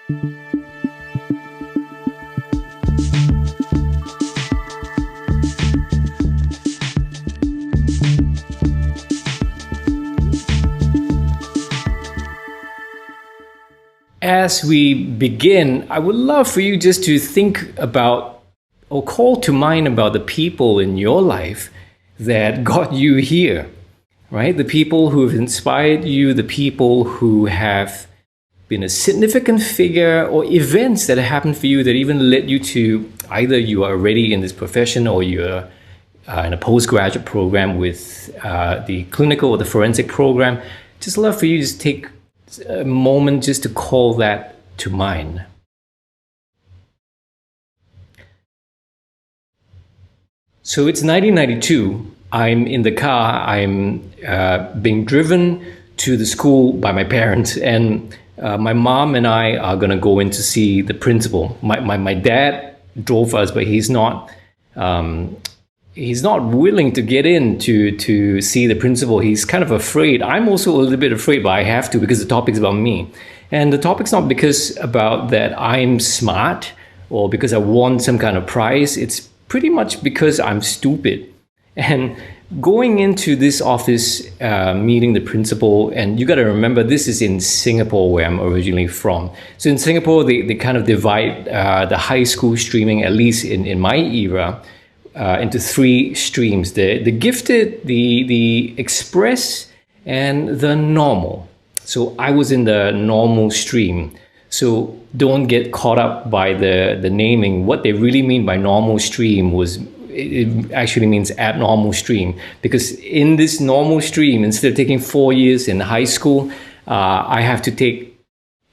As we begin, I would love for you just to think about or call to mind about the people in your life that got you here, right? The people who have inspired you, the people who have been a significant figure, or events that happened for you that even led you to either you are already in this profession or you're in a postgraduate program with the clinical or the forensic program. Just love for you to just take a moment just to call that to mind. So it's 1992. I'm in the car. I'm being driven to the school by my parents, and my mom and I are going to go in to see the principal. My dad drove us, but he's not willing to get in to see the principal. He's kind of afraid. I'm also a little bit afraid, but I have to because the topic's about me. And the topic's not because about that I'm smart or because I won some kind of prize. It's pretty much because I'm stupid. And going into this office, meeting the principal, and you got to remember, this is in Singapore where I'm originally from. So in Singapore, they kind of divide the high school streaming, at least in my era, into three streams: the gifted, the express, and the normal. So I was in the normal stream. So don't get caught up by the naming. What they really mean by normal stream it actually means abnormal stream, because in this normal stream, instead of taking 4 years in high school, I have to take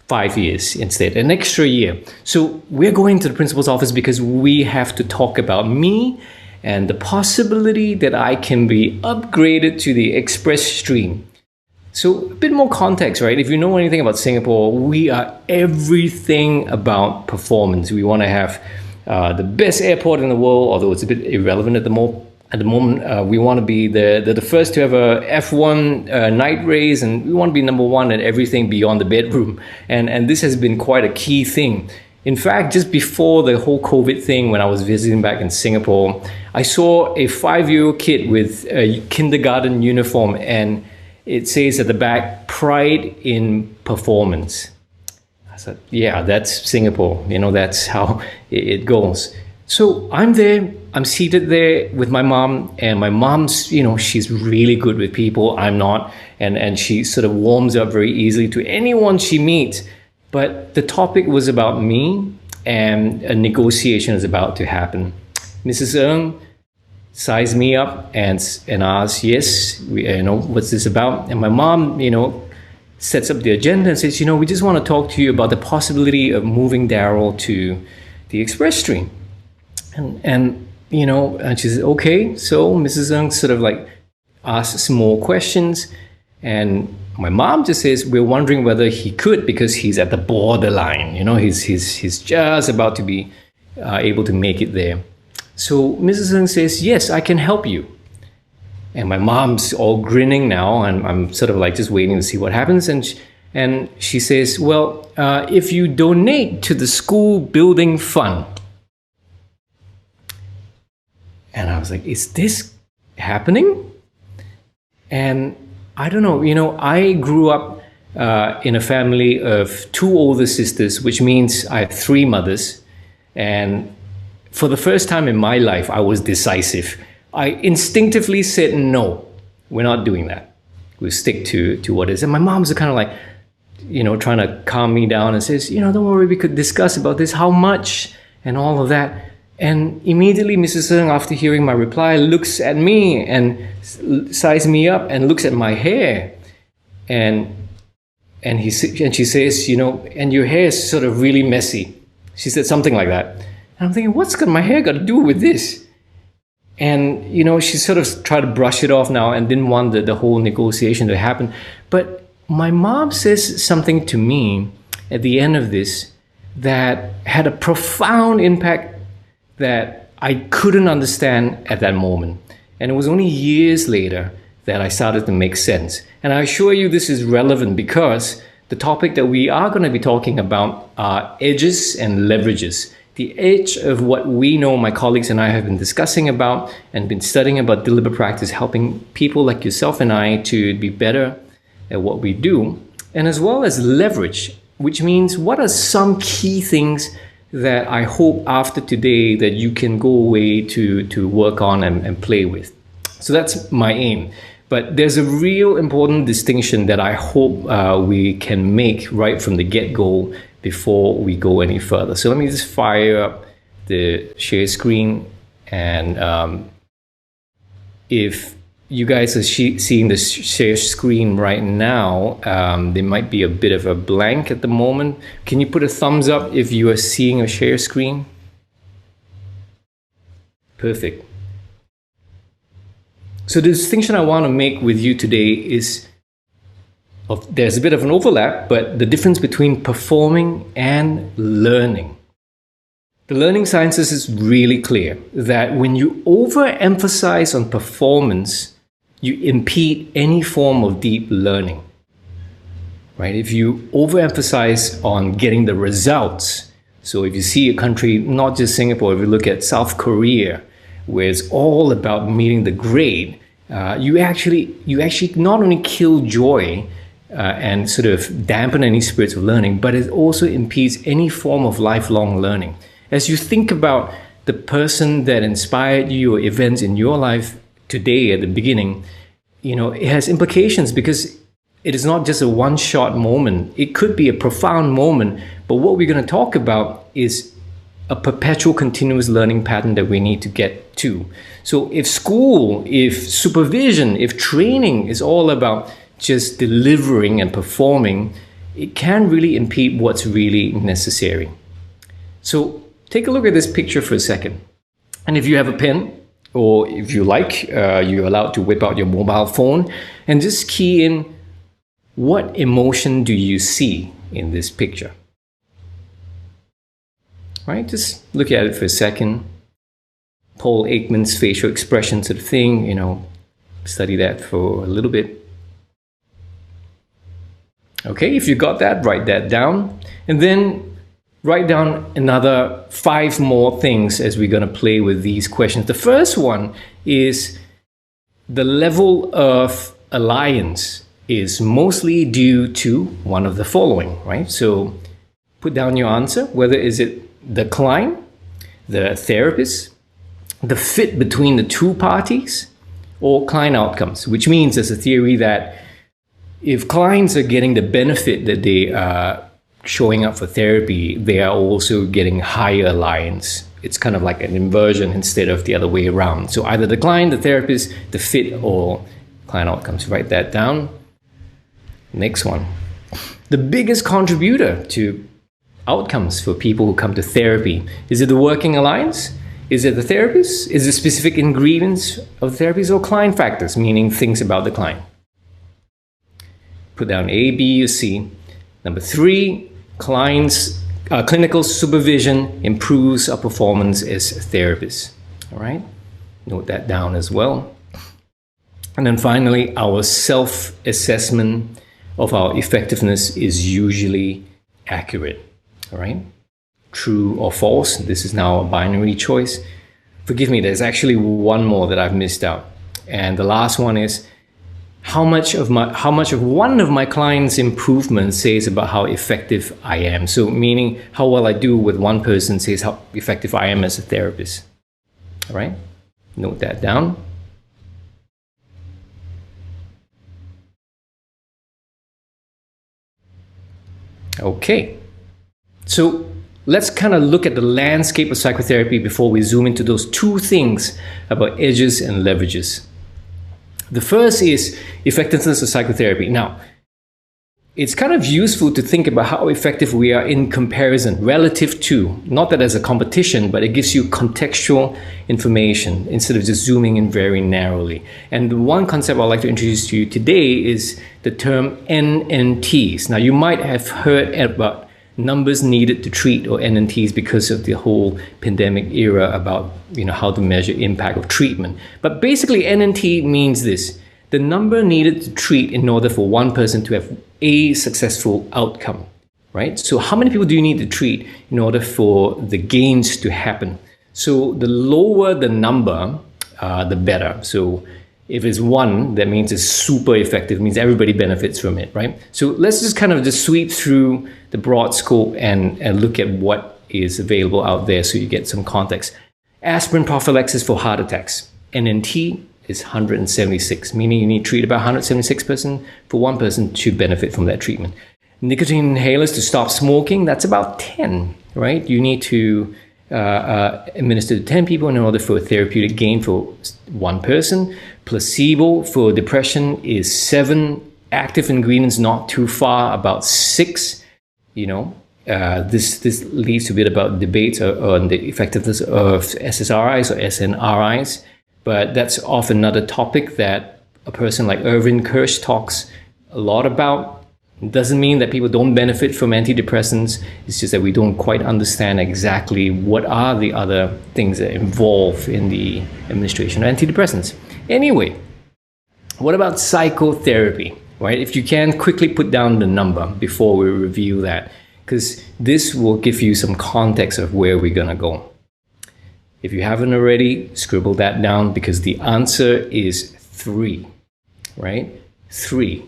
5 years instead, an extra year. So we're going to the principal's office because we have to talk about me and the possibility that I can be upgraded to the express stream. So a bit more context, right? If you know anything about Singapore, we are everything about performance. We want to have the best airport in the world, although it's a bit irrelevant at the moment. We want to be the first to have a F1 night race, and we want to be number one at everything beyond the bedroom. And this has been quite a key thing. In fact, just before the whole COVID thing, when I was visiting back in Singapore, I saw a 5-year-old kid with a kindergarten uniform, and it says at the back, "Pride in Performance." I said, yeah, that's Singapore. That's how it goes. So I'm there, I'm seated there with my mom, and my mom's, she's really good with people. I'm not. And she sort of warms up very easily to anyone she meets. But the topic was about me, and a negotiation is about to happen. Mrs. Ng sized me up and asked, yes, what's this about? And my mom, sets up the agenda and says, we just want to talk to you about the possibility of moving Daryl to the express stream. And she says, okay. So Mrs. Ng sort of like asks some more questions, and my mom just says, we're wondering whether he could, because he's at the borderline. He's just about to be able to make it there. So Mrs. Ng says, yes, I can help you. And my mom's all grinning now, and I'm sort of like just waiting to see what happens. And she says, well, if you donate to the school building fund. And I was like, is this happening? And I don't know, I grew up in a family of 2 older sisters, which means I have 3 mothers. And for the first time in my life, I was decisive. I instinctively said, no, we're not doing that. We'll stick to what is. And my mom's kind of like, trying to calm me down and says, don't worry, we could discuss about this, how much, and all of that. And immediately Mrs. Ng, after hearing my reply, looks at me and sizes me up and looks at my hair. And she says, and your hair is sort of really messy. She said something like that. And I'm thinking, what's my hair got to do with this? And, she sort of tried to brush it off now and didn't want the whole negotiation to happen. But my mom says something to me at the end of this that had a profound impact that I couldn't understand at that moment. And it was only years later that I started to make sense. And I assure you this is relevant because The topic that we are going to be talking about are edges and leverages. The edge of what we know, my colleagues and I have been discussing about and been studying about deliberate practice, helping people like yourself and I to be better at what we do, and as well as leverage, which means what are some key things that I hope after today that you can go away to work on and play with. So that's my aim. But there's a real important distinction that I hope we can make right from the get-go before we go any further. So let me just fire up the share screen, and if you guys are seeing the share screen right now, there might be a bit of a blank at the moment. Can you put a thumbs up if you are seeing a share screen? Perfect. So the distinction I want to make with you today is there's a bit of an overlap, but the difference between performing and learning. The learning sciences is really clear that when you overemphasize on performance, you impede any form of deep learning, right? If you overemphasize on getting the results, so if you see a country, not just Singapore, if you look at South Korea, where it's all about meeting the grade, you actually not only kill joy and sort of dampen any spirits of learning, but it also impedes any form of lifelong learning. As you think about the person that inspired you or events in your life today at the beginning, it has implications because it is not just a one-shot moment. It could be a profound moment, but what we're going to talk about is a perpetual continuous learning pattern that we need to get to. So if school, if supervision, if training is all about just delivering and performing, it can really impede what's really necessary. So take a look at this picture for a second. And if you have a pen, or if you like, you're allowed to whip out your mobile phone and just key in what emotion do you see in this picture. Right, just look at it for a second. Paul Ekman's facial expression sort of thing, study that for a little bit. Okay, if you got that, write that down. And then write down another 5 more things as we're going to play with these questions. The first one is the level of alliance is mostly due to one of the following, right? So put down your answer, whether is it the client, the therapist, the fit between the two parties, or client outcomes, which means there's a theory that if clients are getting the benefit that they are showing up for therapy, they are also getting higher alliance. It's kind of like an inversion instead of the other way around. So either the client, the therapist, the fit, or client outcomes. Write that down. Next one. The biggest contributor to outcomes for people who come to therapy. Is it the working alliance? Is it the therapist? Is it specific ingredients of the therapist, or client factors, meaning things about the client? Put down A, B, or C. Number 3, clinical supervision improves our performance as therapists. All right, note that down as well. And then finally, our self-assessment of our effectiveness is usually accurate. All right, true or false. This is now a binary choice. Forgive me, there's actually one more that I've missed out. And the last one is how much of one of my clients' improvements says about how effective I am. So meaning how well I do with one person says how effective I am as a therapist. All right, note that down. Okay. So let's kind of look at the landscape of psychotherapy before we zoom into those 2 things about edges and leverages. The first is effectiveness of psychotherapy. Now, it's kind of useful to think about how effective we are in comparison relative to, not that as a competition, but it gives you contextual information instead of just zooming in very narrowly. And the one concept I'd like to introduce to you today is the term NNTs. Now, you might have heard about numbers needed to treat, or NNTs, because of the whole pandemic era about how to measure impact of treatment. But basically NNT means this: the number needed to treat in order for one person to have a successful outcome, right? So how many people do you need to treat in order for the gains to happen? So the lower the number, the better. So if it's 1, that means it's super effective, means everybody benefits from it, right? So let's just kind of just sweep through the broad scope and look at what is available out there so you get some context. Aspirin prophylaxis for heart attacks. NNT is 176, meaning you need to treat about 176 person for 1 person to benefit from that treatment. Nicotine inhalers to stop smoking, that's about 10, right? You need to administer to 10 people in order for a therapeutic gain for 1 person. Placebo for depression is 7. Active ingredients not too far, about 6. This leads to a bit about debates on the effectiveness of SSRIs or SNRIs, but that's often another topic that a person like Irvin Kirsch talks a lot about. It doesn't mean that people don't benefit from antidepressants. It's just that we don't quite understand exactly what are the other things that involve in the administration of antidepressants. Anyway, what about psychotherapy, right? If you can, quickly put down the number before we review that, because this will give you some context of where we're going to go. If you haven't already, scribble that down, because the answer is 3, right? 3.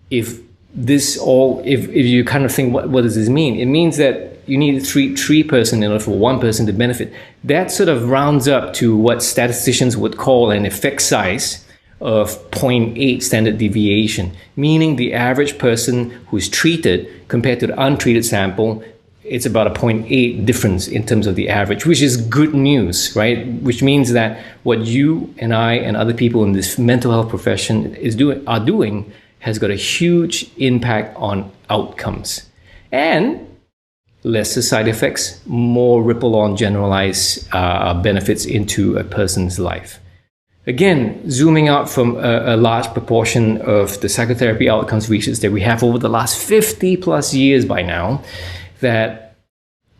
If you kind of think, what does this mean? It means that you need to treat 3 person in order for 1 person to benefit. That sort of rounds up to what statisticians would call an effect size of 0.8 standard deviation, meaning the average person who's treated compared to the untreated sample, it's about a 0.8 difference in terms of the average, which is good news, right? Which means that what you and I and other people in this mental health profession are doing has got a huge impact on outcomes. And lesser side effects, more ripple on generalized benefits into a person's life. Again, zooming out from a large proportion of the psychotherapy outcomes research that we have over the last 50 plus years by now, that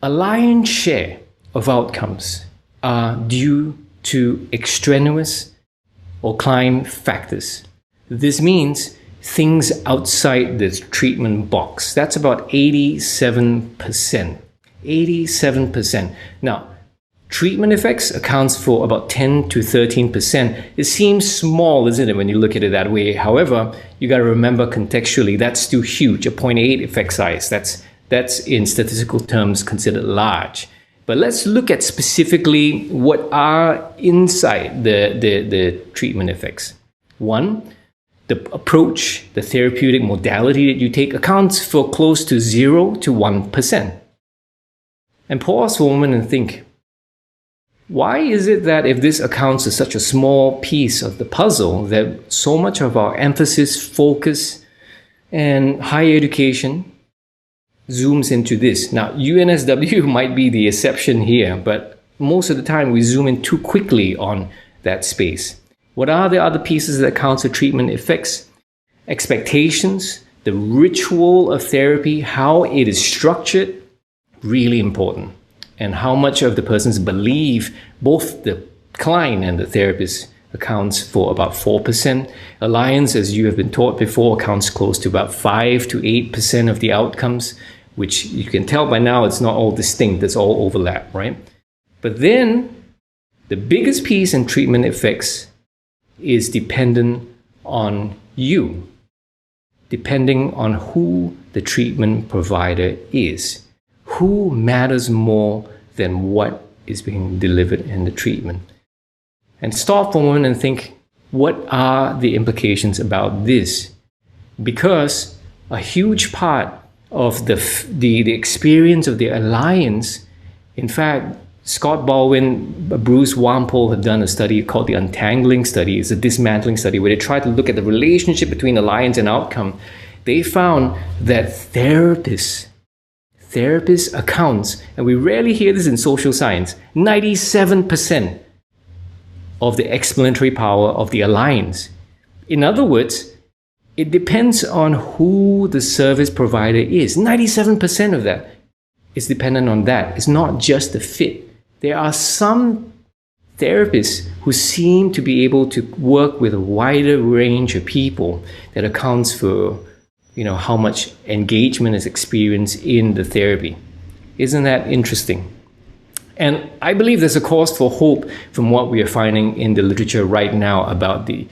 a lion's share of outcomes are due to extraneous or client factors. This means things outside the treatment box. That's about 87%. 87%. Now, treatment effects accounts for about 10 to 13%. It seems small, isn't it, when you look at it that way? However, you got to remember contextually, that's still huge. A 0.8 effect size, that's in statistical terms considered large. But let's look at specifically what are inside the treatment effects. 1, the approach, the therapeutic modality that you take accounts for close to 0 to 1%. And pause for a moment and think, why is it that if this accounts for such a small piece of the puzzle, that so much of our emphasis, focus, and higher education zooms into this? Now, UNSW might be the exception here, but most of the time we zoom in too quickly on that space. What are the other pieces that account for treatment effects? Expectations, the ritual of therapy, how it is structured, really important. And how much of the person's belief, both the client and the therapist, accounts for about 4%. Alliance, as you have been taught before, accounts close to about 5 to 8% of the outcomes, which you can tell by now it's not all distinct, it's all overlap, right? But then the biggest piece in treatment effects is dependent on you, depending on who the treatment provider is. Who matters more than what is being delivered in the treatment? And stop for a moment and think, what are the implications about this? Because a huge part of the experience of the alliance, in fact, Scott Baldwin, Bruce Wampole have done a study called the Untangling Study. It's a dismantling study where they tried to look at the relationship between alliance and outcome. They found that therapists accounts, and we rarely hear this in social science, 97% of the explanatory power of the alliance. In other words, it depends on who the service provider is. 97% of that is dependent on that. It's not just the fit. There are some therapists who seem to be able to work with a wider range of people that accounts for how much engagement is experienced in the therapy. Isn't that interesting? And I believe there's a cause for hope from what we are finding in the literature right now about the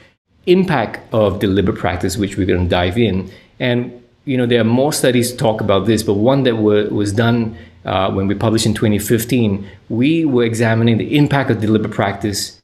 impact of deliberate practice, which we're going to dive in. And there are more studies to talk about this, but one that was done when we published in 2015, we were examining the impact of deliberate practice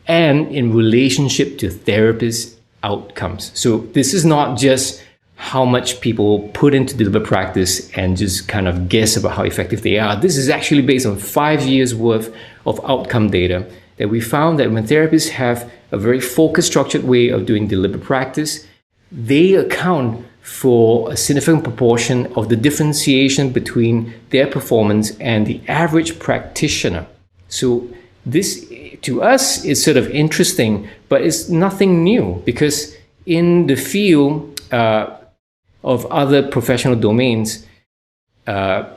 and in relationship to therapist outcomes. So this is not just how much people put into deliberate practice and just kind of guess about how effective they are. This is actually based on 5 years worth of outcome data that we found that when therapists have a very focused, structured way of doing deliberate practice, they account for a significant proportion of the differentiation between their performance and the average practitioner. So this, to us, is sort of interesting, but it's nothing new, because in the field of other professional domains,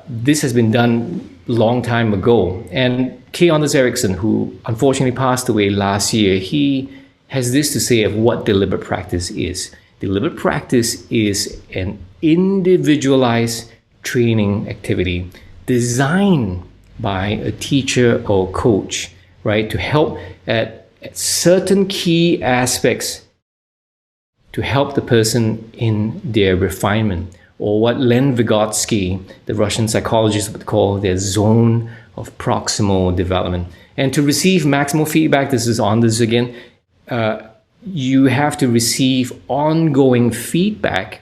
this has been done a long time ago. And K. Anders Ericsson, who unfortunately passed away last year, he has this to say of what deliberate practice is. Deliberate practice is an individualized training activity designed by a teacher or coach, right, to help at certain key aspects to help the person in their refinement, or what Len Vygotsky, the Russian psychologist, would call their zone of proximal development. And to receive maximal feedback, this is on this again, you have to receive ongoing feedback,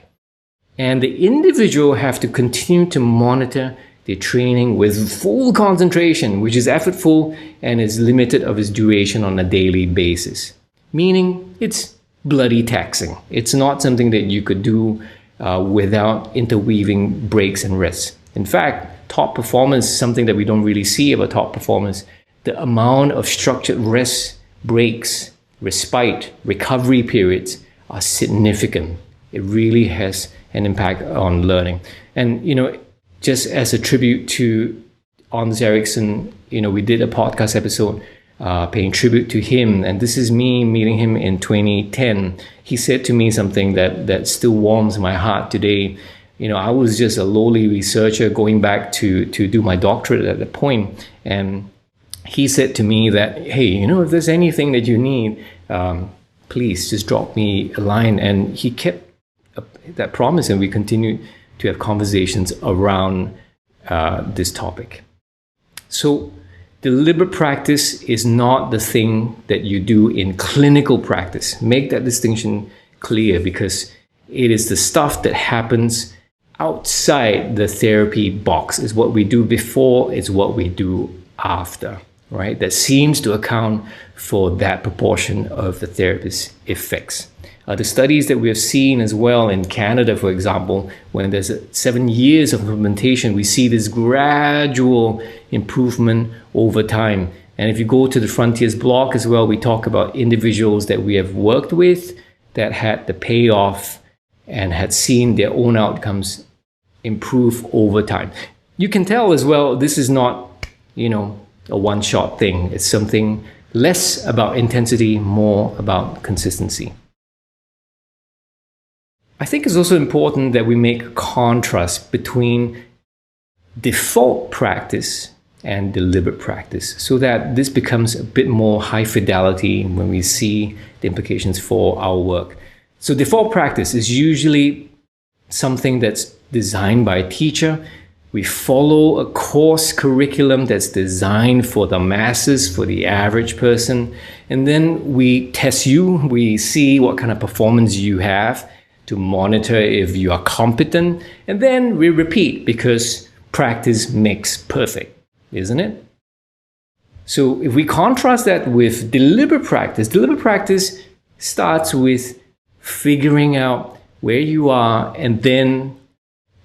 and the individual have to continue to monitor their training with full concentration, which is effortful and is limited of its duration on a daily basis. Meaning it's bloody taxing. It's not something that you could do without interweaving breaks and rests. In fact, top performance is something that we don't really see about top performance. The amount of structured rest, breaks, respite, recovery periods are significant. It really has an impact on learning. And, just as a tribute to Anders Ericsson, we did a podcast episode paying tribute to him. And this is me meeting him in 2010. He said to me something that still warms my heart today. I was just a lowly researcher going back to do my doctorate at that point. And he said to me that, hey, if there's anything that you need, please just drop me a line. And he kept that promise, and we continued to have conversations around this topic. So deliberate practice is not the thing that you do in clinical practice. Make that distinction clear, because it is the stuff that happens outside the therapy box. It's what we do before, it's what we do after, right? That seems to account for that proportion of the therapist's effects. The studies that we have seen as well in Canada, for example, when there's 7 years of implementation, we see this gradual improvement over time. And if you go to the Frontiers blog as well, we talk about individuals that we have worked with that had the payoff and had seen their own outcomes improve over time. You can tell as well, this is not, a one-shot thing. It's something less about intensity, more about consistency. I think it's also important that we make a contrast between default practice and deliberate practice, so that this becomes a bit more high fidelity when we see the implications for our work. So default practice is usually something that's designed by a teacher. We follow a course curriculum that's designed for the masses, for the average person. And then we test you, we see what kind of performance you have to monitor if you are competent. And then we repeat, because practice makes perfect, isn't it? So if we contrast that with deliberate practice starts with figuring out where you are, and then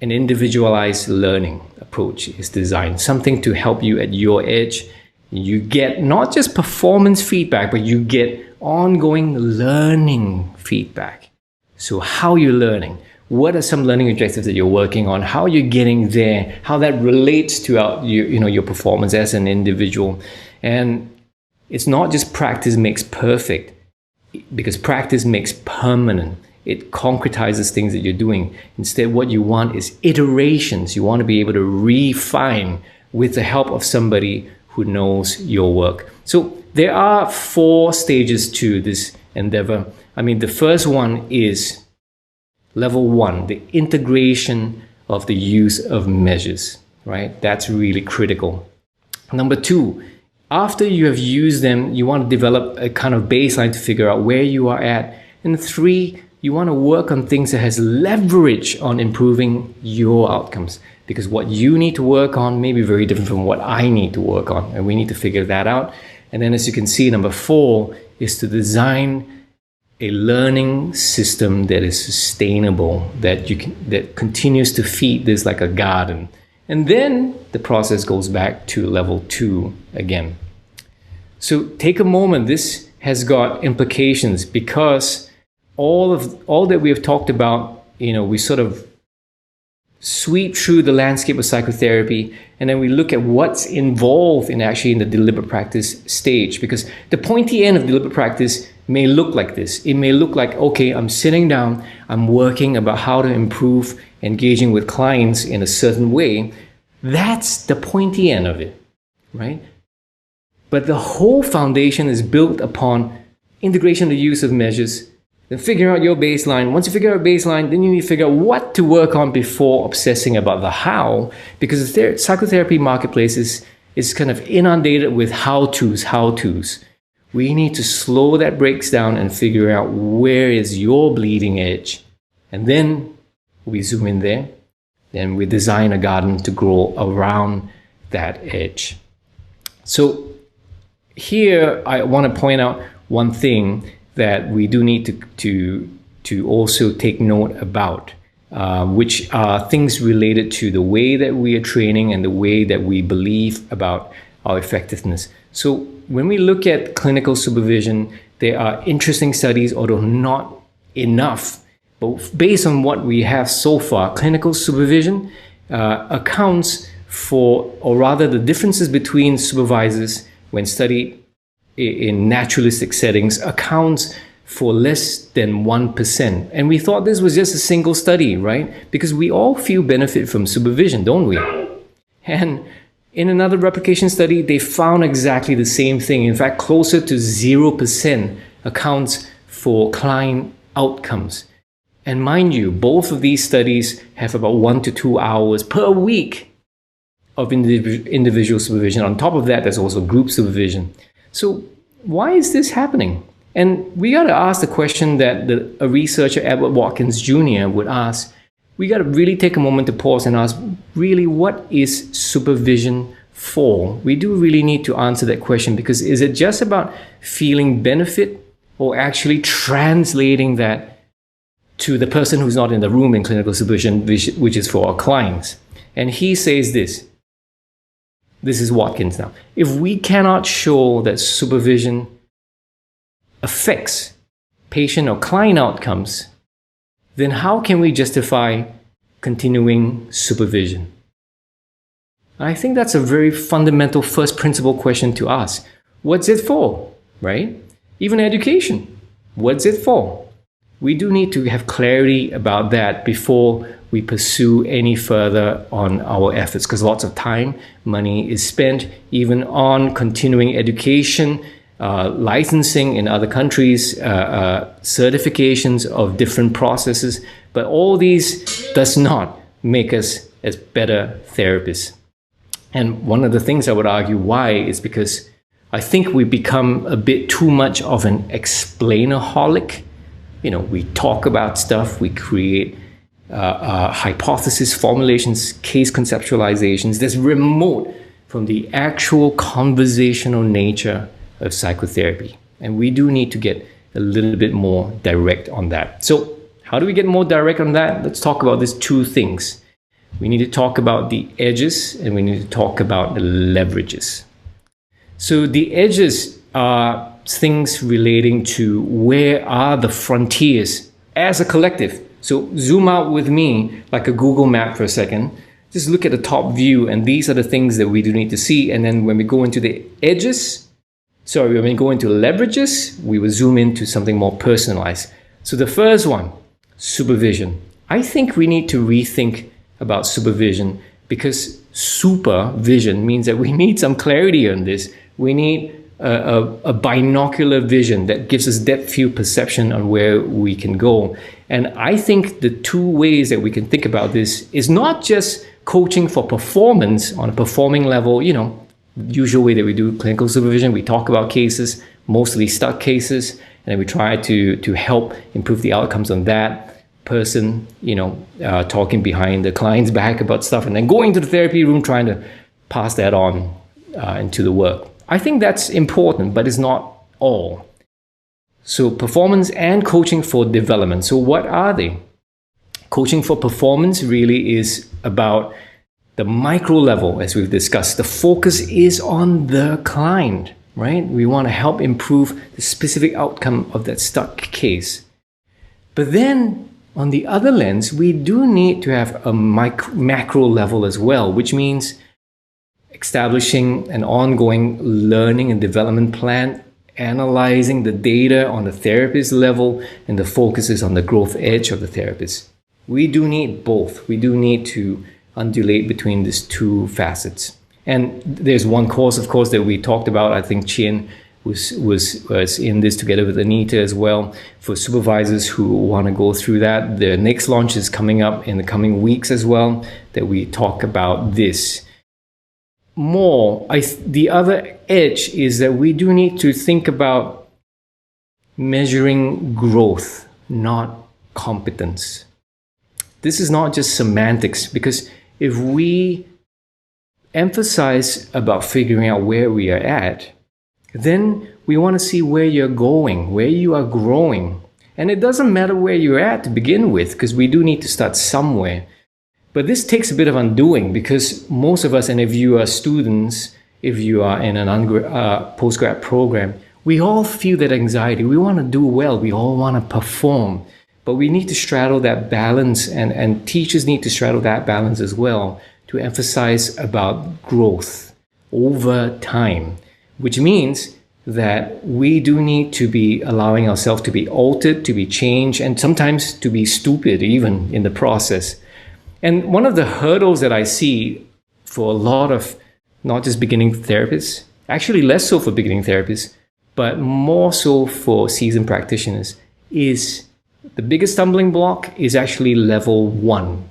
an individualized learning approach is designed, something to help you at your edge. You get not just performance feedback, but you get ongoing learning feedback. So how you're learning, what are some learning objectives that you're working on, how you're getting there, how that relates to your performance as an individual. And it's not just practice makes perfect, because practice makes permanent. it concretizes things that you're doing. Instead, what you want is iterations. You want to be able to refine with the help of somebody who knows your work. So there are 4 stages to this endeavor. I mean, the first one is level 1, the integration of the use of measures, right? That's really critical. Number 2, after you have used them, you want to develop a kind of baseline to figure out where you are at. And 3, you want to work on things that has leverage on improving your outcomes, because what you need to work on may be very different from what I need to work on, and we need to figure that out. And then, as you can see, number 4 is to design a learning system that is sustainable, that continues to feed this like a garden. And then the process goes back to level 2 again. So take a moment. This has got implications, because all that we have talked about, we sort of sweep through the landscape of psychotherapy, and then we look at what's involved in the deliberate practice stage. Because the pointy end of deliberate practice may look like this. It may look like, okay, I'm sitting down, I'm working about how to improve engaging with clients in a certain way. That's the pointy end of it, right? But the whole foundation is built upon integration of the use of measures. Then figure out your baseline. Once you figure out baseline, then you need to figure out what to work on before obsessing about the how, because the psychotherapy marketplace is kind of inundated with how-tos. We need to slow that brakes down and figure out where is your bleeding edge. And then we zoom in there. Then we design a garden to grow around that edge. So here I want to point out one thing that we do need to also take note about, which are things related to the way that we are training and the way that we believe about our effectiveness. So when we look at clinical supervision, there are interesting studies, although not enough. But based on what we have so far, clinical supervision accounts for, or rather the differences between supervisors when studied in naturalistic settings accounts for less than 1%. And we thought this was just a single study, right? Because we all feel benefit from supervision, don't we? And in another replication study, they found exactly the same thing. In fact, closer to 0% accounts for client outcomes. And mind you, both of these studies have about 1 to 2 hours per week of individual supervision. On top of that, there's also group supervision. So why is this happening? And we got to ask the question that a researcher, Edward Watkins Jr., would ask. We got to really take a moment to pause and ask, really, what is supervision for? We do really need to answer that question, because is it just about feeling benefit, or actually translating that to the person who's not in the room in clinical supervision, which is for our clients? And he says this. This is Watkins now. If we cannot show that supervision affects patient or client outcomes, then how can we justify continuing supervision? I think that's a very fundamental first principle question to ask. What's it for, right? Even education, what's it for? We do need to have clarity about that before we pursue any further on our efforts, because lots of time, money is spent even on continuing education, licensing in other countries, certifications of different processes, but all these does not make us as better therapists. And one of the things I would argue why is because I think we become a bit too much of an explainaholic. We talk about stuff, we create hypothesis formulations, case conceptualizations that's remote from the actual conversational nature of psychotherapy. And we do need to get a little bit more direct on that. So how do we get more direct on that? Let's talk about these 2 things. We need to talk about the edges, and we need to talk about the leverages. So the edges are things relating to where are the frontiers as a collective. So zoom out with me like a Google map for a second. Just look at the top view, and these are the things that we do need to see. And then when we go into the edges, when we go into leverages, we will zoom into something more personalized. So the first one, supervision. I think we need to rethink about supervision, because supervision means that we need some clarity on this. We need a binocular vision that gives us depth field perception on where we can go. And I think the two ways that we can think about this is not just coaching for performance on a performing level, usual way that we do clinical supervision. We talk about cases, mostly stuck cases, and we try to help improve the outcomes on that person, talking behind the client's back about stuff, and then going to the therapy room trying to pass that on into the work. I think that's important, but it's not all. So performance and coaching for development. So what are they? Coaching for performance really is about the micro level, as we've discussed. The focus is on the client, right? We want to help improve the specific outcome of that stuck case. But then on the other lens, we do need to have a macro level as well, which means establishing an ongoing learning and development plan, analyzing the data on the therapist level, and the focus is on the growth edge of the therapist. We do need both. We do need to undulate between these two facets. And there's one course, of course, that we talked about. I think Chien was in this together with Anita as well, for supervisors who want to go through that. The next launch is coming up in the coming weeks as well, that we talk about this. The other edge is that we do need to think about measuring growth, not competence. This is not just semantics, because if we emphasize about figuring out where we are at, then we want to see where you're going, where you are growing. And it doesn't matter where you're at to begin with, because we do need to start somewhere. But this takes a bit of undoing, because most of us, and if you are students, if you are in an postgrad program, we all feel that anxiety. We want to do well. We all want to perform. But we need to straddle that balance, and teachers need to straddle that balance as well, to emphasize about growth over time, which means that we do need to be allowing ourselves to be altered, to be changed, and sometimes to be stupid even in the process. And one of the hurdles that I see for a lot of not just beginning therapists, actually less so for beginning therapists, but more so for seasoned practitioners, is the biggest stumbling block is actually level 1,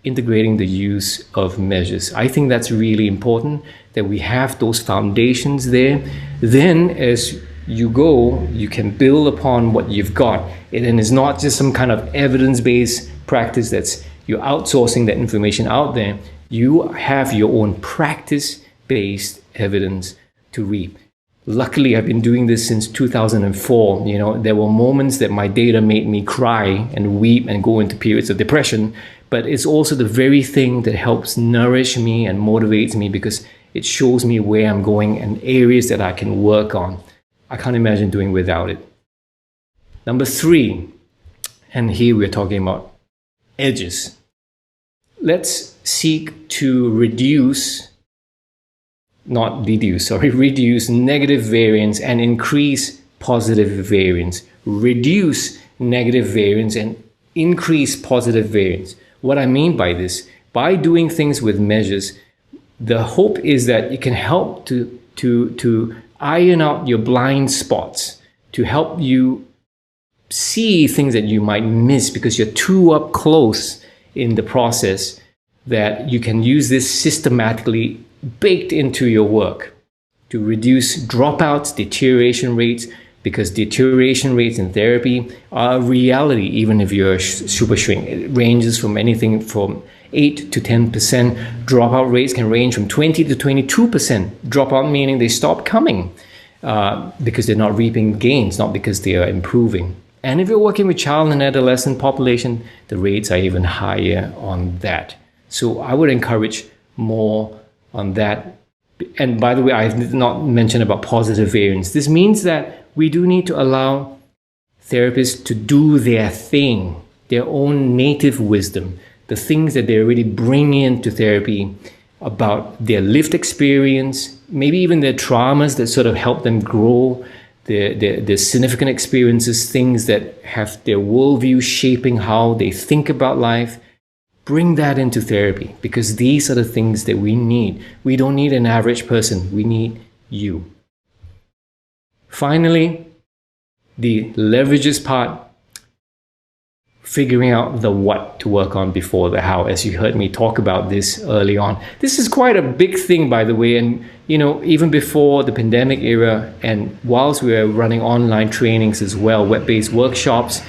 integrating the use of measures. I think that's really important, that we have those foundations there. Then as you go, you can build upon what you've got. And it's not just some kind of evidence-based practice that's you're outsourcing that information out there. You have your own practice-based evidence to reap. Luckily, I've been doing this since 2004. There were moments that my data made me cry and weep and go into periods of depression, but it's also the very thing that helps nourish me and motivates me, because it shows me where I'm going and areas that I can work on. I can't imagine doing without it. Number 3, and here we're talking about edges. Let's seek to reduce negative variance and increase positive variance. Reduce negative variance and increase positive variance. What I mean by this, by doing things with measures, the hope is that it can help to iron out your blind spots, to help you see things that you might miss because you're too up close in the process, that you can use this systematically baked into your work to reduce dropouts, deterioration rates, because deterioration rates in therapy are a reality even if you're a super shrink. It ranges from anything from 8 to 10%. Dropout rates can range from 20 to 22%. Dropout meaning they stop coming because they're not reaping gains, not because they are improving. And if you're working with child and adolescent population, the rates are even higher on that. So I would encourage more on that. And by the way, I did not mention about positive variance. This means that we do need to allow therapists to do their thing, their own native wisdom, the things that they already bring into therapy about their lived experience, maybe even their traumas that sort of help them grow, their significant experiences, things that have their worldview shaping how they think about life. Bring that into therapy, because these are the things that we need. We don't need an average person. We need you. Finally, the leverages part, figuring out the what to work on before the how, as you heard me talk about this early on. This is quite a big thing, by the way, and even before the pandemic era, and whilst we were running online trainings as well, web-based workshops,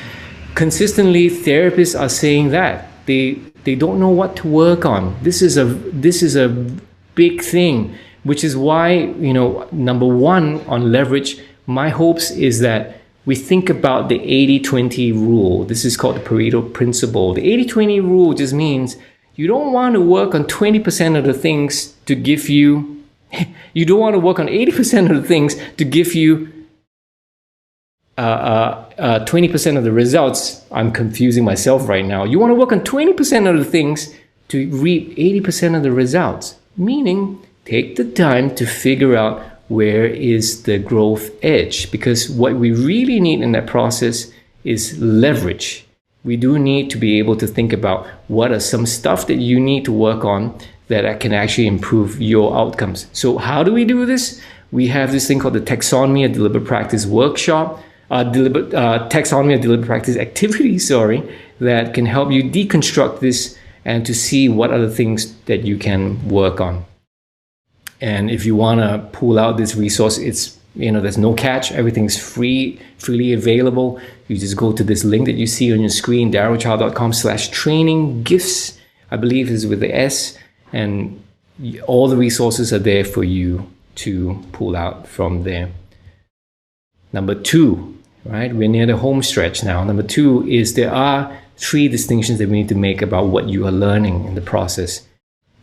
consistently therapists are saying that they don't know what to work on. This is a big thing, which is why, number one on leverage, my hopes is that we think about the 80-20 rule. This is called the Pareto principle. The 80-20 rule just means you don't want to work on 20% of the things to give you, you don't want to work on 80% of the things to give you 20% of the results. I'm confusing myself right now. You want to work on 20% of the things to reap 80% of the results. Meaning, take the time to figure out where is the growth edge, because what we really need in that process is leverage. We do need to be able to think about what are some stuff that you need to work on that can actually improve your outcomes. So how do we do this? We have this thing called the Taxonomy of Deliberate Practice workshop, Taxonomy of Deliberate Practice activity, that can help you deconstruct this and to see what are the things that you can work on. And if you want to pull out this resource, it's, there's no catch. Everything's freely available. You just go to this link that you see on your screen, darylchow.com/training gifts, I believe is with the S. And all the resources are there for you to pull out from there. Number two, right? We're near the home stretch now. Number two is there are 3 distinctions that we need to make about what you are learning in the process.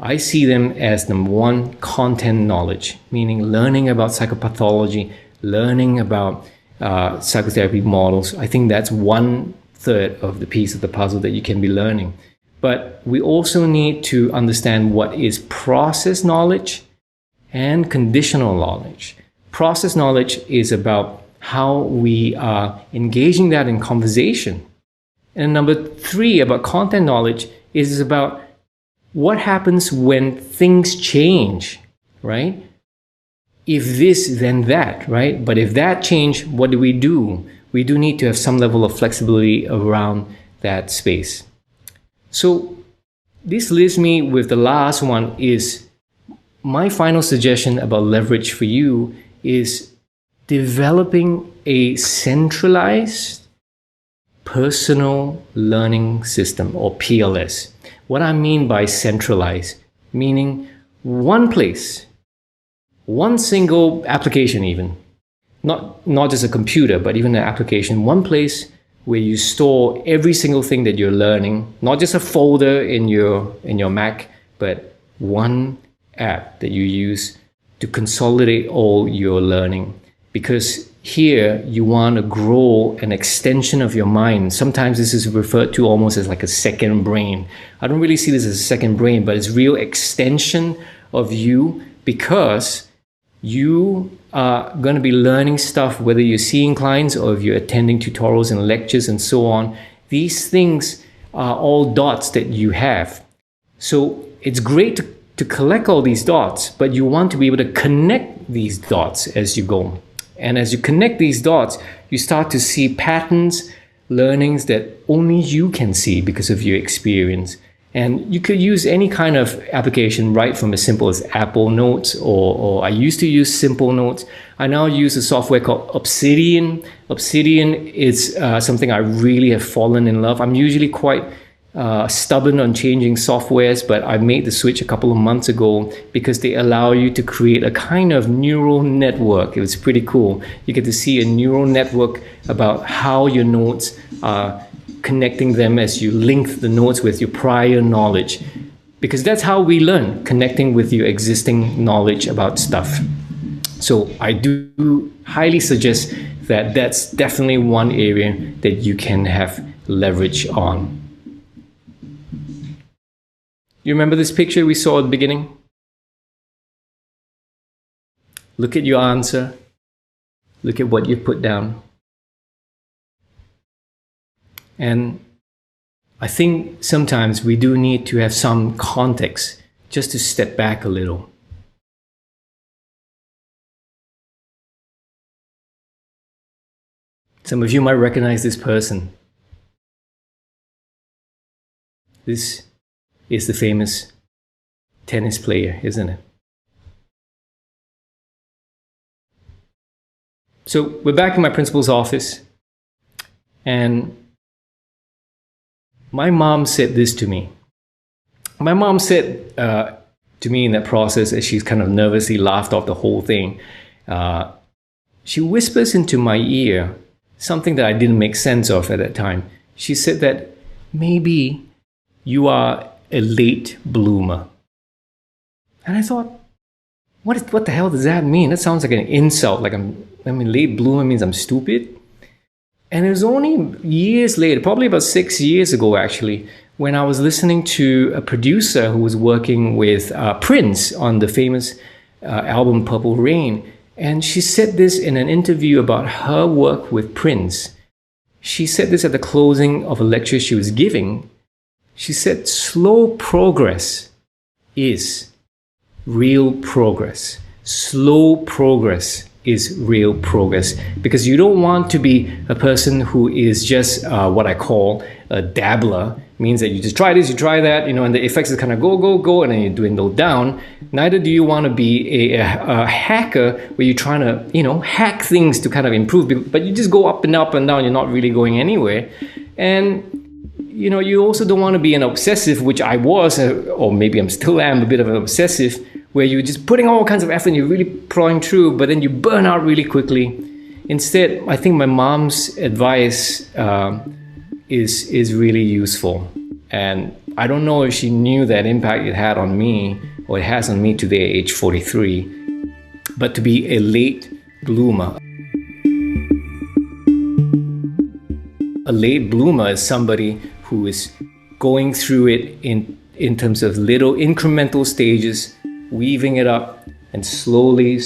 I see them as number 1, content knowledge, meaning learning about psychopathology, learning about psychotherapy models. I think that's 1/3 of the piece of the puzzle that you can be learning. But we also need to understand what is process knowledge and conditional knowledge. Process knowledge is about how we are engaging that in conversation. And number 3, about content knowledge, is about what happens when things change, right? If this, then that, right? But if that change, what do? We do need to have some level of flexibility around that space. So this leaves me with the last one, is my final suggestion about leverage for you is developing a centralized personal learning system, or PLS. What I mean by centralized, meaning one place, one single application even, not just a computer, but even an application, one place where you store every single thing that you're learning, not just a folder in your Mac, but one app that you use to consolidate all your learning. Because here you want to grow an extension of your mind. Sometimes this is referred to almost as like a second brain. I don't really see this as a second brain, but it's real extension of you, because you are going to be learning stuff, whether you're seeing clients or if you're attending tutorials and lectures and so on. These things are all dots that you have. So it's great to collect all these dots, but you want to be able to connect these dots as you go. And as you connect these dots, you start to see patterns, learnings that only you can see because of your experience. And you could use any kind of application, right from as simple as Apple Notes, or I used to use Simple Notes. I now use a software called Obsidian. Obsidian is something I really have fallen in love. I'm usually quite stubborn on changing softwares, but I made the switch a couple of months ago because they allow you to create a kind of neural network. It was pretty cool. You get to see a neural network about how your notes are connecting them as you link the notes with your prior knowledge. Because that's how we learn, connecting with your existing knowledge about stuff. So I do highly suggest that that's definitely one area that you can have leverage on. You remember this picture we saw at the beginning? Look at your answer. Look at what you've put down. And I think sometimes we do need to have some context just to step back a little. Some of you might recognize this person. This is the famous tennis player, isn't it? So we're back in my principal's office, and my mom said this to me. My mom said to me in that process, as she's kind of nervously laughed off the whole thing, she whispers into my ear something that I didn't make sense of at that time. She said that maybe you are a late bloomer. And I thought, what the hell does that mean? That sounds like an insult. Like late bloomer means I'm stupid. And it was only years later, probably about 6 years ago actually, when I was listening to a producer who was working with Prince on the famous album Purple Rain. And she said this in an interview about her work with Prince. She said this at the closing of a lecture she was giving. She said, slow progress is real progress. Slow progress is real progress, because you don't want to be a person who is just what I call a dabbler. Means that you just try this, you try that, and the effects is kind of go, and then you dwindle down. Neither do you want to be a hacker where you're trying to, hack things to kind of improve, but you just go up and up and down, you're not really going anywhere. And you also don't want to be an obsessive, which I was, or maybe I'm still am a bit of an obsessive, where you're just putting all kinds of effort and you're really plowing through, but then you burn out really quickly. Instead, I think my mom's advice is really useful. And I don't know if she knew that impact it had on me, or it has on me today, age 43, but to be a late bloomer. A late bloomer is somebody who is going through it in terms of little incremental stages, weaving it up, and slowly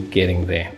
getting there.